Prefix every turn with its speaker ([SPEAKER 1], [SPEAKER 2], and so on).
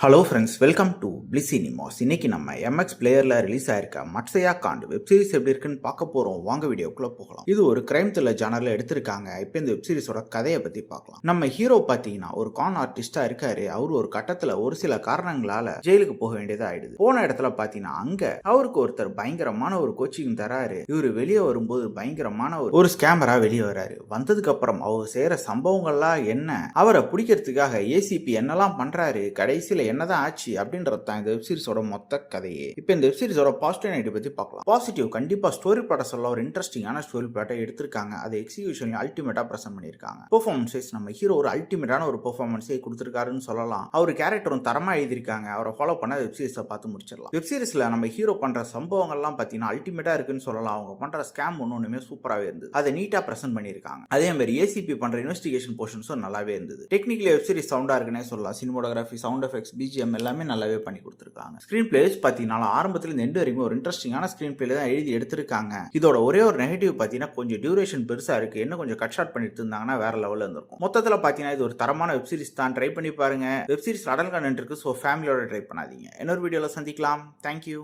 [SPEAKER 1] Hello friends, welcome to bliss cinemas. இன்னைக்கு நம்ம MX பிளேயர்ல release ஆயிருக்க மட்சயா காண்ட் வெப் சீரிஸ் எப்படி இருக்குன்னு பார்க்க போறோம். வாங்க வீடியோக்குள்ள போகலாம். இது ஒரு கிரைம் த்ரில்லர் ஜானர்ல எடுத்திருக்காங்க. இப்போ இந்த வெப் சீரிஸோட கதையை பத்தி பார்க்கலாம். நம்ம ஹீரோ பாத்தீங்கன்னா ஒரு கான் ஆர்டிஸ்டா இருக்காரு. அவர் ஒரு கட்டத்துல ஒரு சில காரணங்களால ஜெயிலுக்கு போக வேண்டியதா ஆயிடுது. போன இடத்துல பாத்தீங்கன்னா அங்க அவருக்கு ஒருத்தர் பயங்கரமான ஒரு கோச்சிங் தராரு. இவரு வெளியே வரும்போது பயங்கரமான ஒரு ஸ்கேமரா வெளியே வராரு. வந்ததுக்கு அப்புறம் அவர் செய்யற சம்பவங்கள்லாம் என்ன, அவரை பிடிக்கிறதுக்காக ஏசிபி என்னெல்லாம் பண்றாரு, கடைசியில என்னதான் ஆச்சு அப்படின்றது தான் இந்த வெப் சீரிஸோட மொத்த கதையே. இப்போ இந்த வெப் சீரிஸோட பாசிட்டிவ் நெகட்டிவ் பத்தி பார்க்கலாம். பாசிட்டிவ், கண்டிப்பா ஸ்டோரி பிளாட் சொல்ல ஒரு இன்ட்ரெஸ்டிங்கான ஸ்டோரி பிளாட்டை எடுத்திருக்காங்க. அதை எக்ஸிகியூஷன் அல்டிமேட்டா பிரசன்ட் பண்ணிருக்காங்க. பெர்ஃபார்மன்ஸ் நம்ம ஹீரோ ஒரு அல்டிமேட்டான ஒரு பெர்ஃபார்மன்ஸை கொடுத்திருக்காருன்னு சொல்லலாம். அவர் கேரக்டரும் தரமா எழுதிருக்காங்க. அவரை ஃபாலோ பண்ண வெப் சீரிஸை பார்த்து முடிச்சிடலாம். வெப் சீரிஸ்ல நம்ம ஹீரோ பண்ற சம்பவங்கள்லாம் பார்த்தீங்கன்னா அல்டிமேட்டா இருக்குன்னு சொல்லலாம். அவங்க பண்ற ஸ்கேம் ஒன்னுமே சூப்பராகவே இருந்தது. அதை நீட்டா பிரசன்ட் பண்ணிருக்காங்க. அதே மாதிரி ஏசிபி பண்ற இன்வெஸ்டிகேஷன் போர்ஷன்ஸும் நல்லாவே இருந்தது. டெக்னிக்கலி வெப் சீரிஸ் சவுண்டா இருக்குன்னே சொல்லலாம். சினிமோட்டோகிராஃபி, சவுண்ட் எஃபெக்ட்ஸ், பிஜிஎம் எல்லாமே நல்லாவே பண்ணி கொடுத்துருக்காங்க. ஸ்கிரீன் பிளேஸ் பார்த்தீங்கன்னா ஆரம்பத்துல இருந்து எண்டு வரைக்கும் ஒரு இன்ட்ரெஸ்டிங்கான ஸ்கிரீன் பிளே தான் எழுதி எடுத்திருக்காங்க. இதோட ஒரே ஒரு நெகட்டிவ் பார்த்தீங்கன்னா கொஞ்சம் டியூரேஷன் பெருசா இருக்கு. இன்னும் கொஞ்சம் கட் ஷார்ட் பண்ணிட்டு இருந்தாங்கன்னா வேற லெவலில் இருந்திருக்கும். மொத்தத்தில் பார்த்தீங்கன்னா இது ஒரு தரமான வெப் சீரிஸ் தான். ட்ரை பண்ணி பாருங்க. வெப் சீரிஸ் அடல் கண்டென்ட் இருக்கு. ஸோ ஃபேமிலியோட ட்ரை பண்ணாதீங்க. இன்னொரு வீடியோவில் சந்திக்கலாம். தேங்க்யூ.